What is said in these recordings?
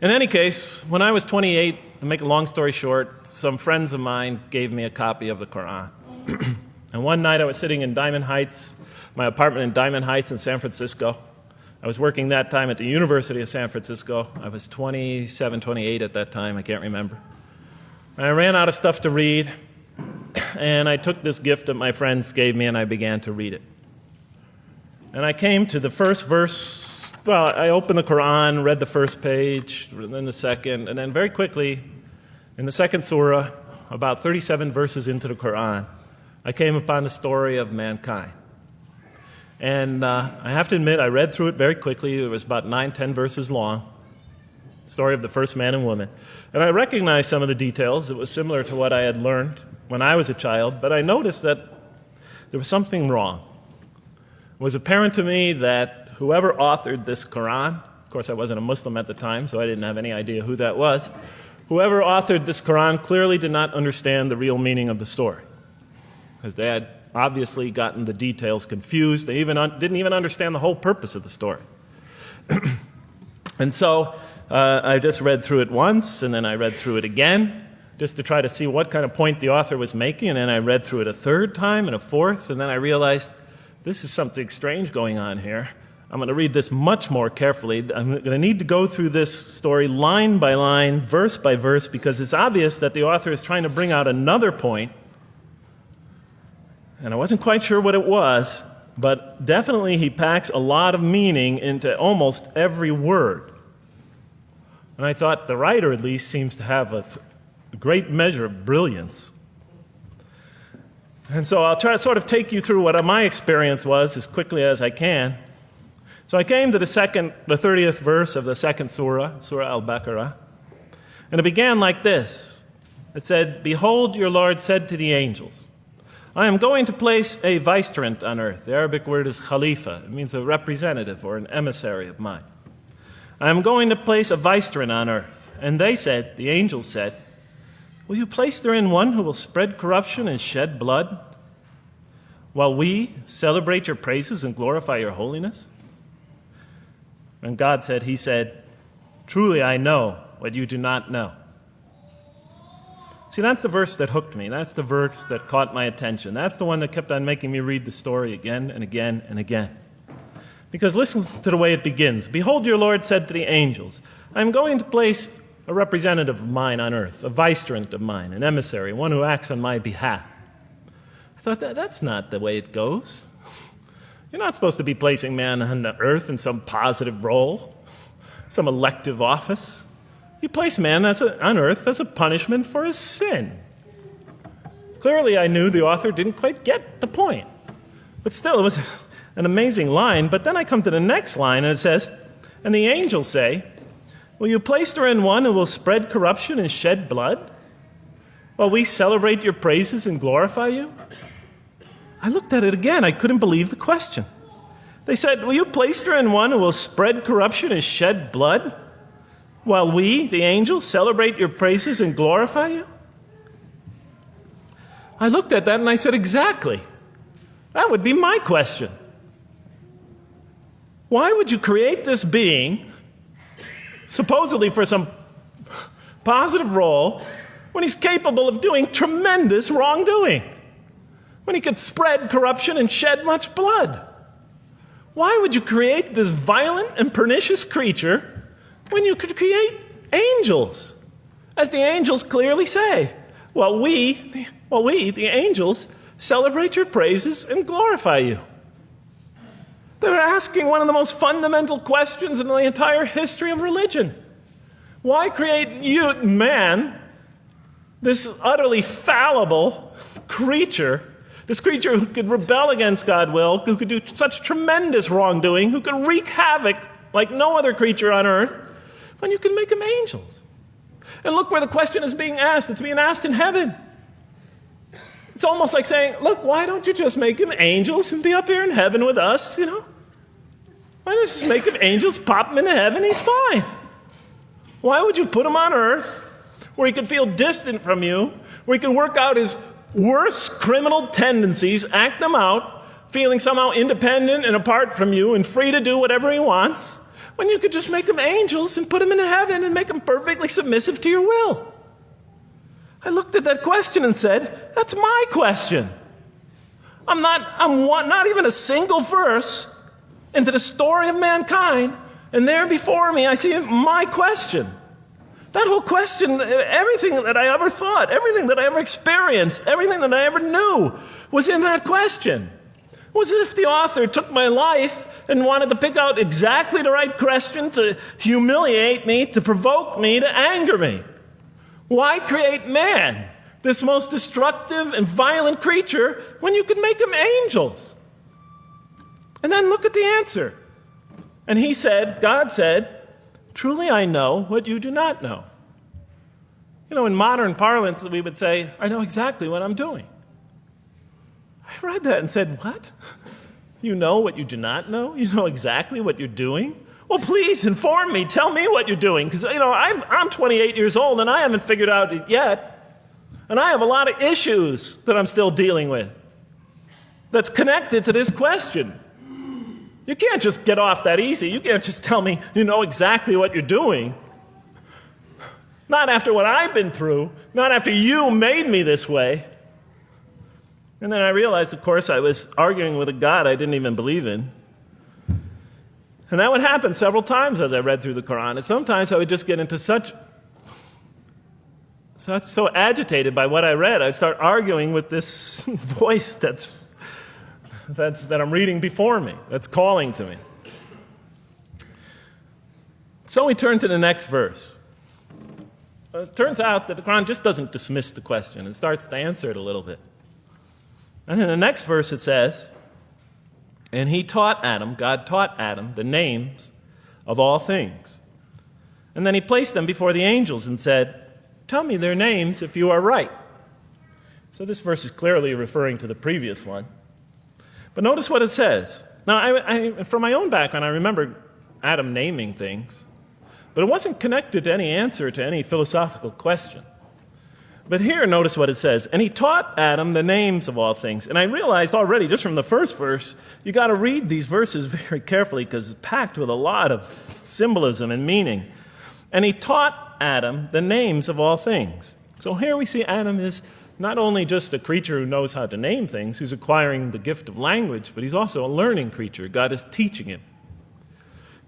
In any case, when I was 28, to make a long story short, some friends of mine gave me a copy of the Quran. And one night I was sitting in Diamond Heights, my apartment in Diamond Heights in San Francisco. I was working that time at the University of San Francisco. I was 27, 28 at that time, I can't remember. And I ran out of stuff to read, and I took this gift that my friends gave me and I began to read it. And I came to the first verse. Well, I opened the Quran, read the first page, then the second, and then very quickly, in the second surah, about 37 verses into the Quran, I came upon the story of mankind. And I have to admit, I read through it very quickly. It was about 9, 10 verses long, story of the first man and woman. And I recognized some of the details. It was similar to what I had learned when I was a child, but I noticed that there was something wrong. It was apparent to me that whoever authored this Quran, of course I wasn't a Muslim at the time, so I didn't have any idea who that was, whoever authored this Quran clearly did not understand the real meaning of the story, because they had obviously gotten the details confused. They didn't even understand the whole purpose of the story. And so I just read through it once, and then I read through it again, just to try to see what kind of point the author was making, and then I read through it a third time and a fourth, and then I realized this is something strange going on here. I'm going to read this much more carefully. I'm going to need to go through this story line by line, verse by verse, because it's obvious that the author is trying to bring out another point. And I wasn't quite sure what it was, but definitely he packs a lot of meaning into almost every word. And I thought the writer at least seems to have a great measure of brilliance. And so I'll try to sort of take you through what my experience was as quickly as I can. So I came to the 30th verse of the second surah, Surah Al-Baqarah, and it began like this. It said, "Behold, your Lord said to the angels, I am going to place a vicegerent on earth." The Arabic word is khalifa. It means a representative or an emissary of mine. "I am going to place a vicegerent on earth." And they said, the angels said, "Will you place therein one who will spread corruption and shed blood, while we celebrate your praises and glorify your holiness?" And God said, He said, "Truly I know what you do not know." See, that's the verse that hooked me. That's the verse that caught my attention. That's the one that kept on making me read the story again and again and again. Because listen to the way it begins. "Behold, your Lord said to the angels, I am going to place a representative of mine on earth, a vicegerent of mine, an emissary, one who acts on my behalf." I thought, that's not the way it goes. You're not supposed to be placing man on the earth in some positive role, some elective office. You place man on earth as a punishment for his sin. Clearly, I knew the author didn't quite get the point. But still, it was an amazing line. But then I come to the next line, and it says, "And the angels say, will you place therein one who will spread corruption and shed blood, while we celebrate your praises and glorify you?" I looked at it again. I couldn't believe the question. They said, "Will you place therein one who will spread corruption and shed blood, while we, the angels, celebrate your praises and glorify you?" I looked at that and I said, exactly. That would be my question. Why would you create this being, supposedly for some positive role, when he's capable of doing tremendous wrongdoing? When he could spread corruption and shed much blood? Why would you create this violent and pernicious creature when you could create angels? As the angels clearly say, well, we, the angels, celebrate your praises and glorify you. They're asking one of the most fundamental questions in the entire history of religion. Why create you, man, this utterly fallible creature, this creature who could rebel against God's will, who could do such tremendous wrongdoing, who could wreak havoc like no other creature on earth, when you can make them angels? And look where the question is being asked. It's being asked in heaven. It's almost like saying, look, why don't you just make them angels and be up here in heaven with us, Why don't you just make them angels, pop them into heaven, he's fine. Why would you put him on earth where he could feel distant from you, where he can work out his worst criminal tendencies, act them out, feeling somehow independent and apart from you and free to do whatever he wants? when you could just make them angels and put them into heaven and make them perfectly submissive to your will? I looked at that question and said, that's my question. I'm not even a single verse into the story of mankind, and there before me I see my question. That whole question, everything that I ever thought, everything that I ever experienced, everything that I ever knew was in that question. It was as if the author took my life and wanted to pick out exactly the right question to humiliate me, to provoke me, to anger me. Why create man, this most destructive and violent creature, when you could make him angels? And then look at the answer. And he said, God said, truly I know what you do not know. You know, in modern parlance, we would say, I know exactly what I'm doing. I read that and said, what? You know what you do not know? You know exactly what you're doing? Well, please inform me. Tell me what you're doing. Because, you know, I'm 28 years old and I haven't figured out it yet. And I have a lot of issues that I'm still dealing with that's connected to this question. You can't just get off that easy. You can't just tell me you know exactly what you're doing. Not after what I've been through. Not after you made me this way. And then I realized, of course, I was arguing with a God I didn't even believe in. And that would happen several times as I read through the Quran. And sometimes I would just get into so agitated by what I read, I'd start arguing with this voice that I'm reading before me, that's calling to me. So we turn to the next verse. It turns out that the Quran just doesn't dismiss the question. It starts to answer it a little bit. And in the next verse it says, and he taught Adam, God taught Adam, the names of all things. And then he placed them before the angels and said, tell me their names if you are right. So this verse is clearly referring to the previous one. But notice what it says. Now, from my own background, I remember Adam naming things, but it wasn't connected to any answer to any philosophical question. But here, notice what it says. And he taught Adam the names of all things. And I realized already, just from the first verse, you got to read these verses very carefully because it's packed with a lot of symbolism and meaning. And he taught Adam the names of all things. So here we see Adam is not only just a creature who knows how to name things, who's acquiring the gift of language, but he's also a learning creature. God is teaching him.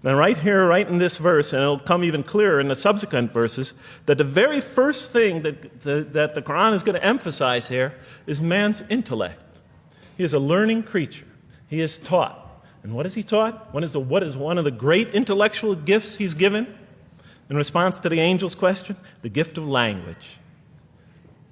Now right here, right in this verse, and it'll come even clearer in the subsequent verses, that the very first thing that the Quran is going to emphasize here is man's intellect. He is a learning creature. He is taught. And what is he taught? What is one of the great intellectual gifts he's given in response to the angel's question? The gift of language.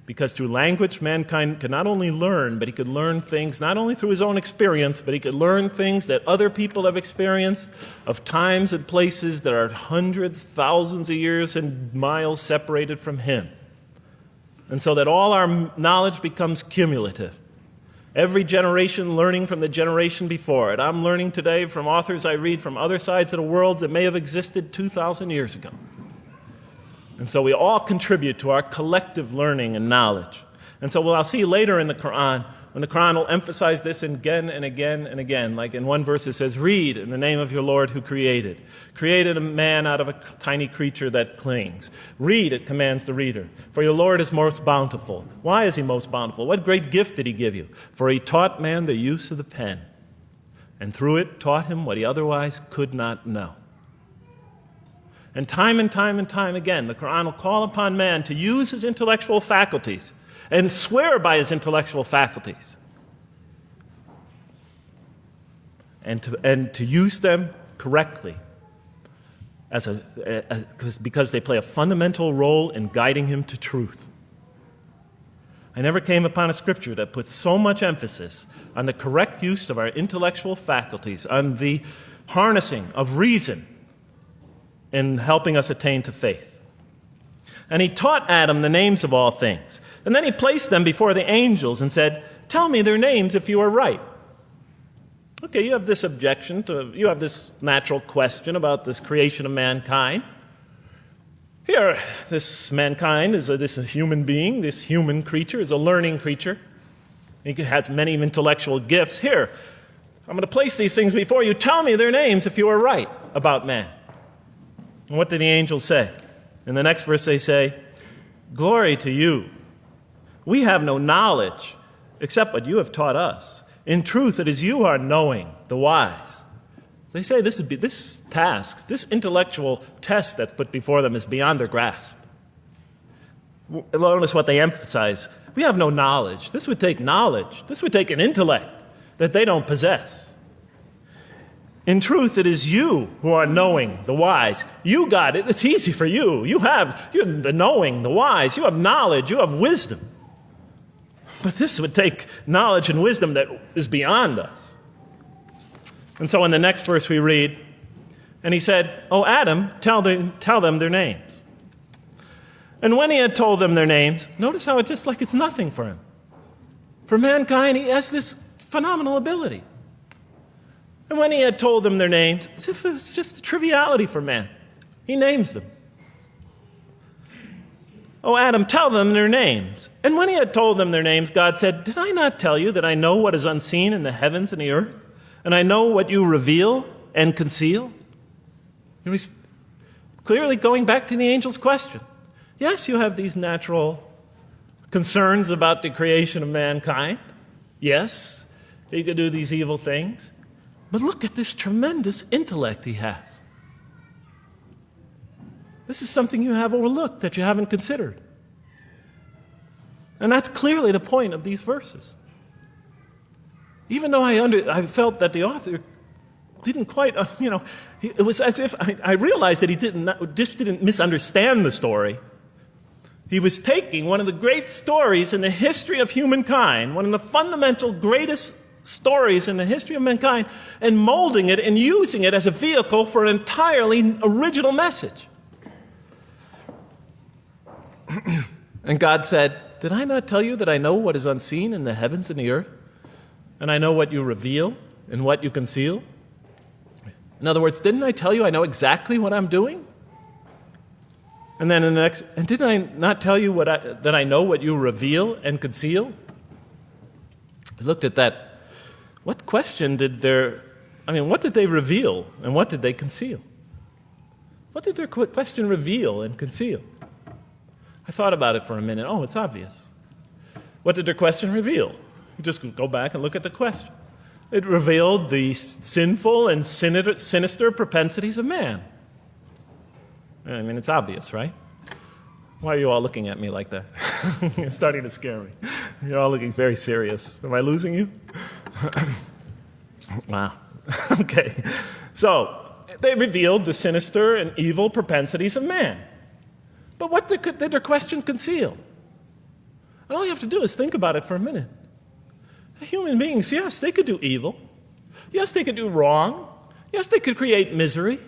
Because through language, mankind can not only learn, but he could learn things not only through his own experience, but he could learn things that other people have experienced of times and places that are hundreds, thousands of years and miles separated from him. And so that all our knowledge becomes cumulative. Every generation learning from the generation before it. I'm learning today from authors I read from other sides of the world that may have existed 2,000 years ago. And so we all contribute to our collective learning and knowledge. And so I'll see later in the Quran, when the Quran will emphasize this again and again and again. Like in one verse it says, read in the name of your Lord who created. Created a man out of a tiny creature that clings. Read, it commands the reader. For your Lord is most bountiful. Why is he most bountiful? What great gift did he give you? For he taught man the use of the pen. And through it taught him what he otherwise could not know. And time again, the Quran will call upon man to use his intellectual faculties and swear by his intellectual faculties. And to use them correctly because they play a fundamental role in guiding him to truth. I never came upon a scripture that puts so much emphasis on the correct use of our intellectual faculties, on the harnessing of reason in helping us attain to faith. And he taught Adam the names of all things. And then he placed them before the angels and said, tell me their names if you are right. Okay, you have this objection, you have this natural question about this creation of mankind. Here, this mankind is this human being, this human creature is a learning creature. He has many intellectual gifts. Here, I'm going to place these things before you. Tell me their names if you are right about man. And what do the angels say? In the next verse they say, "Glory to you. We have no knowledge except what you have taught us. In truth, it is you who are knowing, the wise." They say this task, this intellectual test that's put before them is beyond their grasp. Notice what they emphasize. We have no knowledge. This would take knowledge. This would take an intellect that they don't possess. In truth, it is you who are knowing, the wise. You got it. It's easy for you. You're the knowing, the wise. You have knowledge. You have wisdom. But this would take knowledge and wisdom that is beyond us. And so in the next verse we read, and he said, "O Adam, tell them their names." And when he had told them their names, notice how it's just like it's nothing for him. For mankind, he has this phenomenal ability. And when he had told them their names, as if it's just a triviality for man, he names them. "O Adam, tell them their names." And when he had told them their names, God said, "Did I not tell you that I know what is unseen in the heavens and the earth? And I know what you reveal and conceal?" And he's clearly going back to the angel's question. Yes, you have these natural concerns about the creation of mankind. Yes, he could do these evil things. But look at this tremendous intellect he has. This is something you have overlooked that you haven't considered. And that's clearly the point of these verses. Even though I felt that the author didn't quite, it was as if I realized that he didn't misunderstand the story. He was taking one of the great stories in the history of humankind, one of the fundamental greatest stories in the history of mankind, and molding it and using it as a vehicle for an entirely original message. And God said, "Did I not tell you that I know what is unseen in the heavens and the earth? And I know what you reveal and what you conceal?" In other words, didn't I tell you I know exactly what I'm doing? And then in the next, and didn't I not tell you that I know what you reveal and conceal? I looked at that. What question what did they reveal and what did they conceal? What did their question reveal and conceal? I thought about it for a minute. Oh, it's obvious. What did their question reveal? You just go back and look at the question. It revealed the sinful and sinister propensities of man. I mean, it's obvious, right? Why are you all looking at me like that? You're starting to scare me. You're all looking very serious. Am I losing you? Wow. Okay. So, they revealed the sinister and evil propensities of man. But what did their question conceal? And all you have to do is think about it for a minute. Human beings, yes, they could do evil. Yes, they could do wrong. Yes, they could create misery.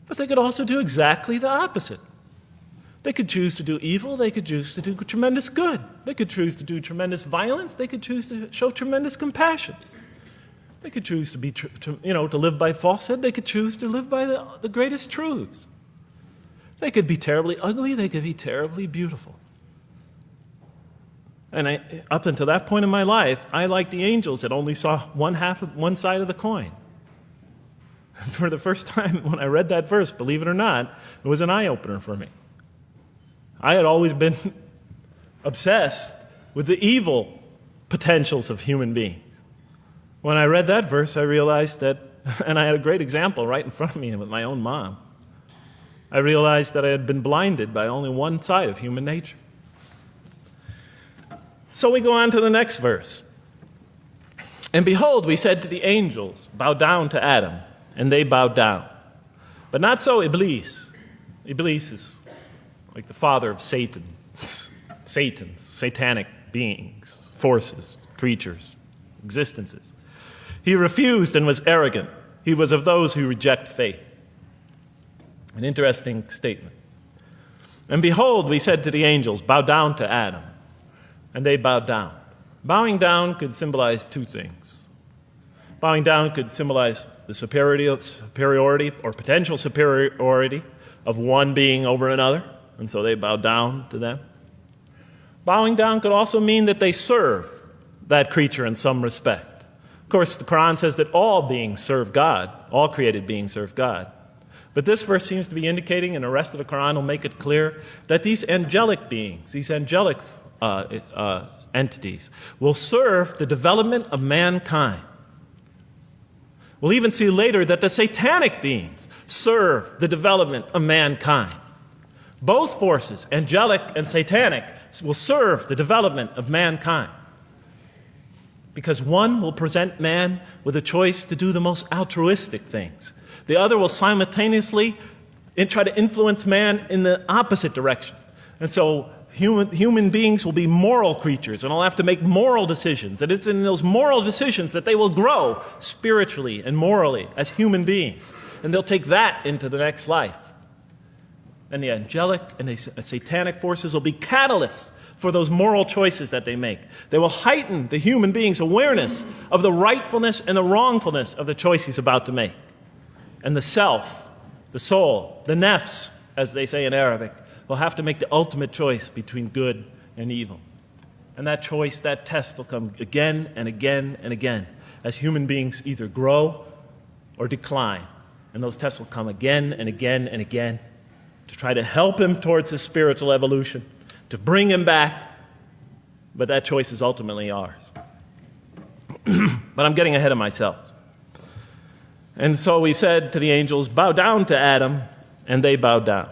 But they could also do exactly the opposite. They could choose to do evil. They could choose to do tremendous good. They could choose to do tremendous violence. They could choose to show tremendous compassion. They could choose to live by falsehood. They could choose to live by the greatest truths. They could be terribly ugly. They could be terribly beautiful. And up until that point in my life, I, like the angels, that only saw one side of the coin. For the first time when I read that verse, believe it or not, it was an eye-opener for me. I had always been obsessed with the evil potentials of human beings. When I read that verse, I realized that, and I had a great example right in front of me with my own mom, I realized that I had been blinded by only one side of human nature. So we go on to the next verse. "And behold, we said to the angels, bow down to Adam. And they bowed down. But not so Iblis." Iblis is like the father of Satan. Satanic beings, forces, creatures, existences. "He refused and was arrogant. He was of those who reject faith." An interesting statement. "And behold, we said to the angels, bow down to Adam. And they bowed down." Bowing down could symbolize two things. Bowing down could symbolize the superiority or potential superiority of one being over another, and so they bowed down to them. Bowing down could also mean that they serve that creature in some respect. Of course, the Quran says that all beings serve God, all created beings serve God. But this verse seems to be indicating, and the rest of the Quran will make it clear, that these angelic beings, these angelic entities, will serve the development of mankind. We'll even see later that the satanic beings serve the development of mankind. Both forces, angelic and satanic, will serve the development of mankind. Because one will present man with a choice to do the most altruistic things. The other will simultaneously try to influence man in the opposite direction. And so human beings will be moral creatures and will have to make moral decisions. And it's in those moral decisions that they will grow spiritually and morally as human beings. And they'll take that into the next life. And the angelic and the satanic forces will be catalysts for those moral choices that they make. They will heighten the human being's awareness of the rightfulness and the wrongfulness of the choice he's about to make. And the self, the soul, the nafs, as they say in Arabic, will have to make the ultimate choice between good and evil. And that choice, that test will come again and again and again as human beings either grow or decline. And those tests will come again and again and again to try to help him towards his spiritual evolution, to bring him back. But that choice is ultimately ours. But I'm getting ahead of myself. And so we said to the angels, bow down to Adam, and they bowed down.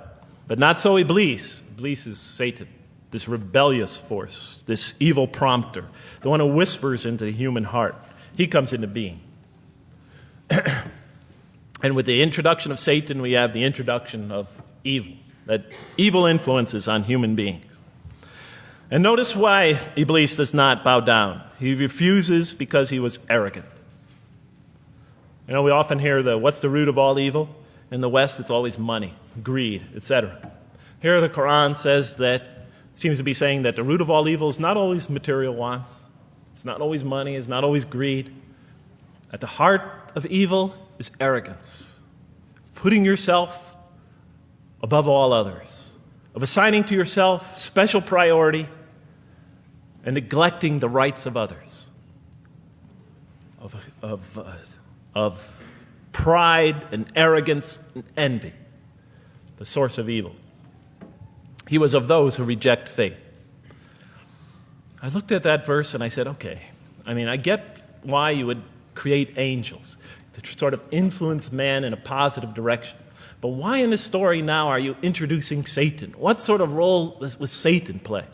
But not so Iblis. Iblis is Satan, this rebellious force, this evil prompter, the one who whispers into the human heart. He comes into being. And with the introduction of Satan, we have the introduction of evil, that evil influences on human beings. And notice why Iblis does not bow down. He refuses because he was arrogant. You know, we often hear what's the root of all evil? In the West, it's always money, greed, etc. Here the Quran seems to be saying that the root of all evil is not always material wants. It's not always money, it's not always greed. At the heart of evil is arrogance, putting yourself above all others, of assigning to yourself special priority and neglecting the rights of others, of pride and arrogance and envy, the source of evil. He was of those who reject faith. I looked at that verse and I said, okay, I get why you would create angels to sort of influence man in a positive direction. But why in this story now are you introducing Satan? What sort of role was Satan play?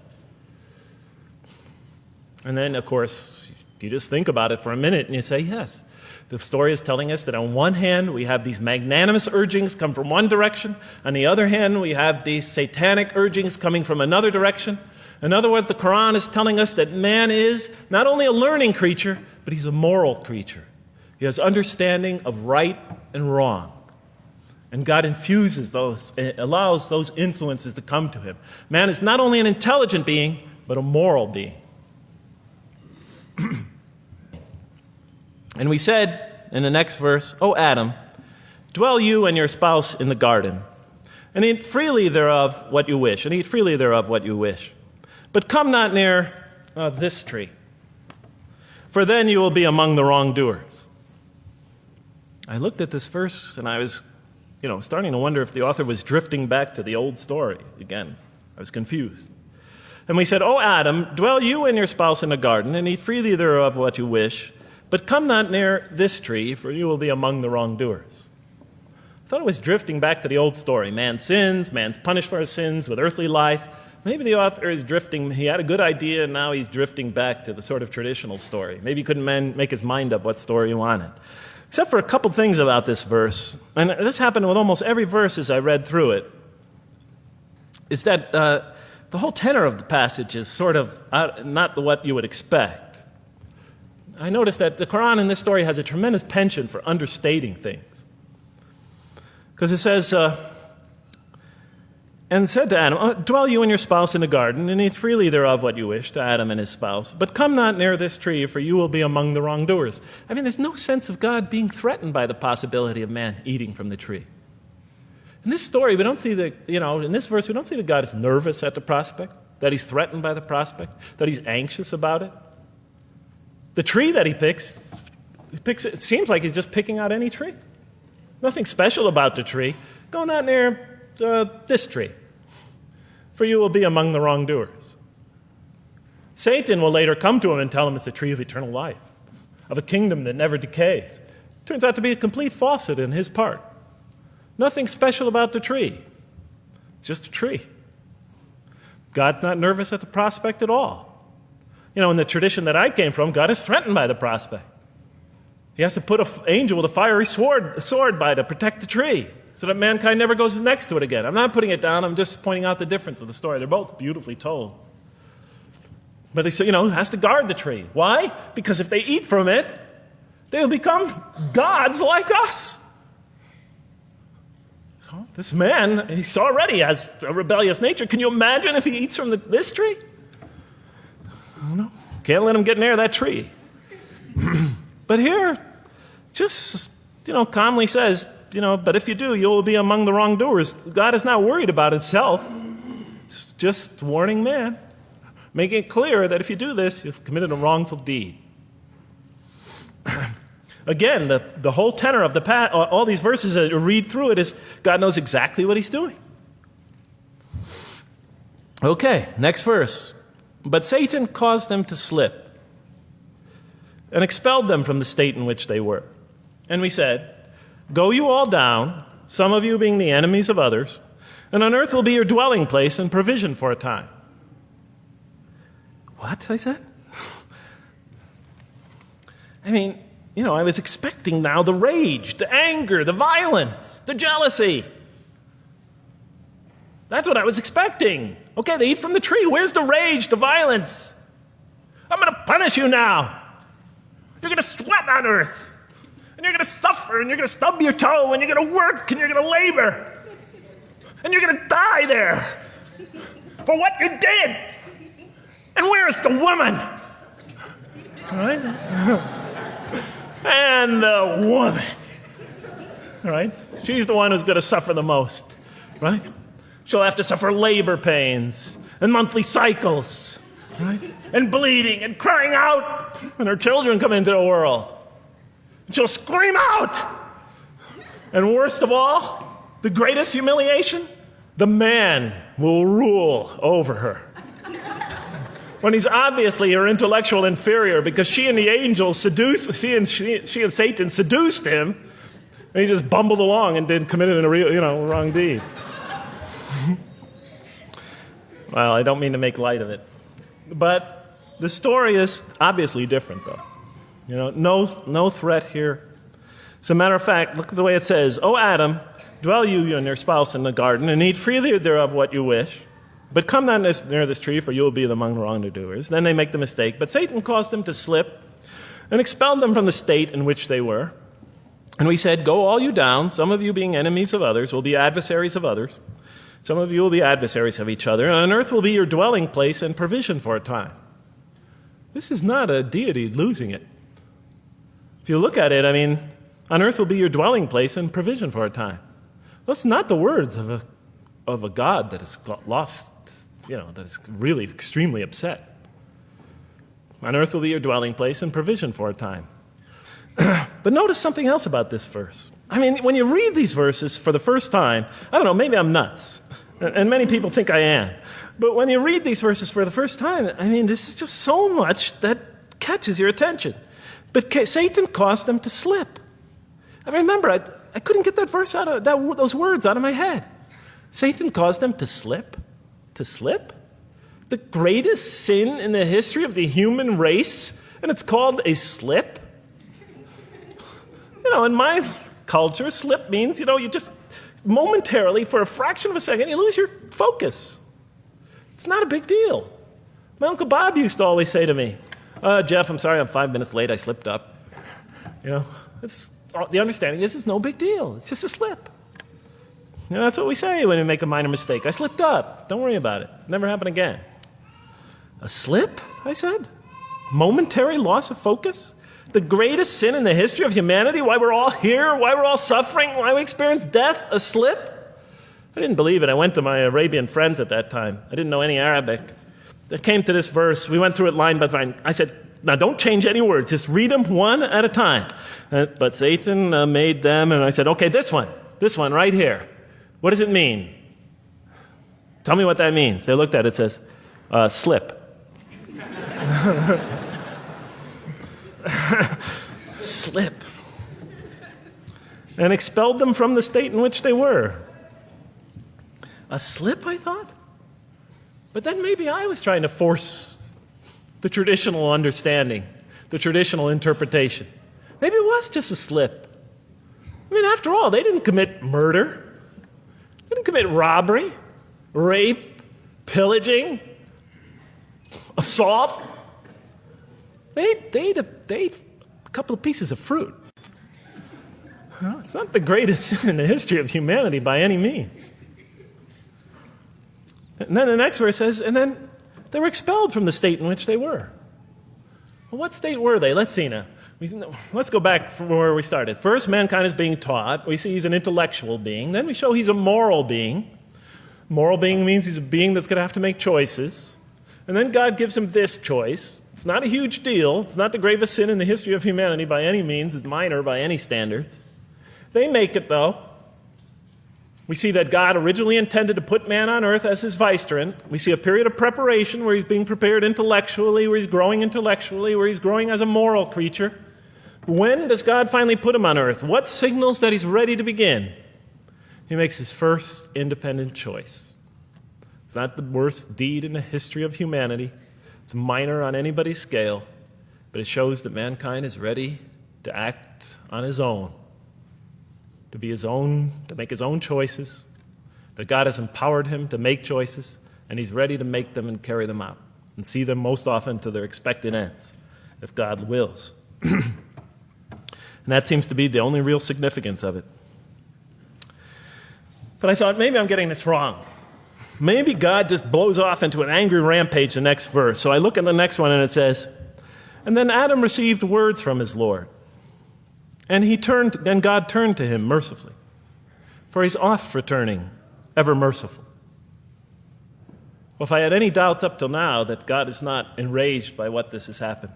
And then, of course, you just think about it for a minute and you say, yes. The story is telling us that on one hand, we have these magnanimous urgings come from one direction. On the other hand, we have these satanic urgings coming from another direction. In other words, the Quran is telling us that man is not only a learning creature, but he's a moral creature. He has understanding of right and wrong. And God infuses those, allows those influences to come to him. Man is not only an intelligent being, but a moral being. And we said in the next verse, O Adam, dwell you and your spouse in the garden, and eat freely thereof what you wish, and eat freely thereof what you wish. But come not near this tree, for then you will be among the wrongdoers. I looked at this verse and I was, starting to wonder if the author was drifting back to the old story again. I was confused. And we said, O Adam, dwell you and your spouse in the garden, and eat freely thereof what you wish, but come not near this tree, for you will be among the wrongdoers. I thought it was drifting back to the old story. Man sins, man's punished for his sins with earthly life. Maybe the author is drifting, he had a good idea, and now he's drifting back to the sort of traditional story. Maybe he couldn't make his mind up what story he wanted. Except for a couple things about this verse, and this happened with almost every verse as I read through it, is that the whole tenor of the passage is sort of not what you would expect. I noticed that the Quran in this story has a tremendous penchant for understating things. Because it says, and said to Adam, dwell you and your spouse in the garden, and eat freely thereof what you wish, to Adam and his spouse. But come not near this tree, for you will be among the wrongdoers. There's no sense of God being threatened by the possibility of man eating from the tree. In this story, we don't see in this verse, we don't see that God is nervous at the prospect, that he's threatened by the prospect, that he's anxious about it. The tree that he picks, it seems like he's just picking out any tree. Nothing special about the tree. go not near this tree, for you will be among the wrongdoers. Satan will later come to him and tell him it's a tree of eternal life, of a kingdom that never decays. Turns out to be a complete falsehood in his part. Nothing special about the tree. It's just a tree. God's not nervous at the prospect at all. You know, in the tradition that I came from, God is threatened by the prospect. He has to put an angel with a fiery sword by to protect the tree so that mankind never goes next to it again. I'm not putting it down. I'm just pointing out the difference of the story. They're both beautifully told. But he has to guard the tree. Why? Because if they eat from it, they'll become gods like us. So this man, he already has a rebellious nature. Can you imagine if he eats from this tree? No. Can't let him get near that tree. But here, just, calmly says, but if you do, you'll be among the wrongdoers. God is not worried about himself. It's just warning man, making it clear that if you do this, you've committed a wrongful deed. Again, the whole tenor of all these verses, as you read through it, is God knows exactly what he's doing. Okay, next verse. But Satan caused them to slip and expelled them from the state in which they were. And we said, go you all down, some of you being the enemies of others, and on earth will be your dwelling place and provision for a time. What? I said? I was expecting now the rage, the anger, the violence, the jealousy. That's what I was expecting. Okay, they eat from the tree. Where's the rage, the violence? I'm going to punish you now. You're going to sweat on earth. And you're going to suffer, and you're going to stub your toe, and you're going to work, and you're going to labor. And you're going to die there for what you did. And where's the woman? All right? And the woman, right? She's the one who's going to suffer the most, right? She'll have to suffer labor pains and monthly cycles, right? And bleeding and crying out when her children come into the world. And she'll scream out. And worst of all, the greatest humiliation, the man will rule over her. When he's obviously her intellectual inferior because she and the angels she and Satan seduced him, and he just bumbled along and committed a real, wrong deed. Well, I don't mean to make light of it. But the story is obviously different, though. No threat here. As a matter of fact, look at the way it says, O Adam, dwell you and your spouse in the garden, and eat freely thereof what you wish. But come not near this tree, for you will be among the wrongdoers. Then they make the mistake. But Satan caused them to slip and expelled them from the state in which they were. And we said, go all you down, some of you being enemies of others, will be adversaries of others. Some of you will be adversaries of each other, and on earth will be your dwelling place and provision for a time. This is not a deity losing it. If you look at it, on earth will be your dwelling place and provision for a time. That's not the words of a God that is lost, that is really extremely upset. On earth will be your dwelling place and provision for a time. But notice something else about this verse. When you read these verses for the first time, I don't know, maybe I'm nuts, and many people think I am. But when you read these verses for the first time, this is just so much that catches your attention. But Satan caused them to slip. I remember, I couldn't get that verse out of those words out of my head. Satan caused them to slip? To slip? The greatest sin in the history of the human race, and it's called a slip? In my culture, slip means, you just momentarily, for a fraction of a second, you lose your focus. It's not a big deal. My Uncle Bob used to always say to me, Jeff, I'm sorry I'm 5 minutes late, I slipped up. The understanding is it's no big deal. It's just a slip. That's what we say when we make a minor mistake. I slipped up. Don't worry about it. Never happen again. A slip, I said? Momentary loss of focus? The greatest sin in the history of humanity? Why we're all here? Why we're all suffering? Why we experience death? A slip? I didn't believe it. I went to my Arabian friends at that time. I didn't know any Arabic. They came to this verse. We went through it line by line. I said, now don't change any words. Just read them one at a time. But Satan made them, and I said, okay, this one right here. What does it mean? Tell me what that means. They looked at it, it says, slip. Slip. And expelled them from the state in which they were. A slip, I thought? But then maybe I was trying to force the traditional understanding, the traditional interpretation. Maybe it was just a slip. I mean, after all, they didn't commit murder. They didn't commit robbery, rape, pillaging, assault. They ate a couple of pieces of fruit. Well, it's not the greatest sin in the history of humanity by any means. And then the next verse says, and then they were expelled from the state in which they were. Well, what state were they? Let's see now. Let's go back from where we started. First, mankind is being taught. We see he's an intellectual being. Then we show he's a moral being. Moral being means he's a being that's going to have to make choices. And then God gives him this choice. It's not a huge deal. It's not the gravest sin in the history of humanity by any means. It's minor by any standards. They make it, though. We see that God originally intended to put man on earth as his vicegerent. We see a period of preparation where he's being prepared intellectually, where he's growing as a moral creature. When does God finally put him on earth? What signals that he's ready to begin? He makes his first independent choice. It's not the worst deed in the history of humanity. It's minor on anybody's scale, but it shows that mankind is ready to act on his own, to be his own, to make his own choices, that God has empowered him to make choices, and he's ready to make them and carry them out and see them most often to their expected ends, if God wills. And that seems to be the only real significance of it. But I thought, maybe I'm getting this wrong. Maybe God just blows off into an angry rampage the next verse. So I look at the next one and it says, and then Adam received words from his Lord. And God turned to him mercifully, for he's oft returning, ever merciful. Well, if I had any doubts up till now that God is not enraged by what this has happened,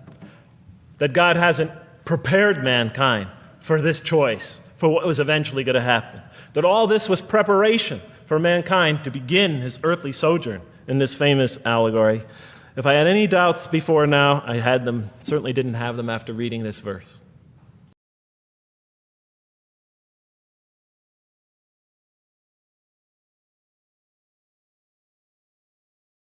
that God hasn't prepared mankind for this choice, for what was eventually going to happen, that all this was preparation for mankind to begin his earthly sojourn in this famous allegory. If I had any doubts before now, I had them, certainly didn't have them after reading this verse.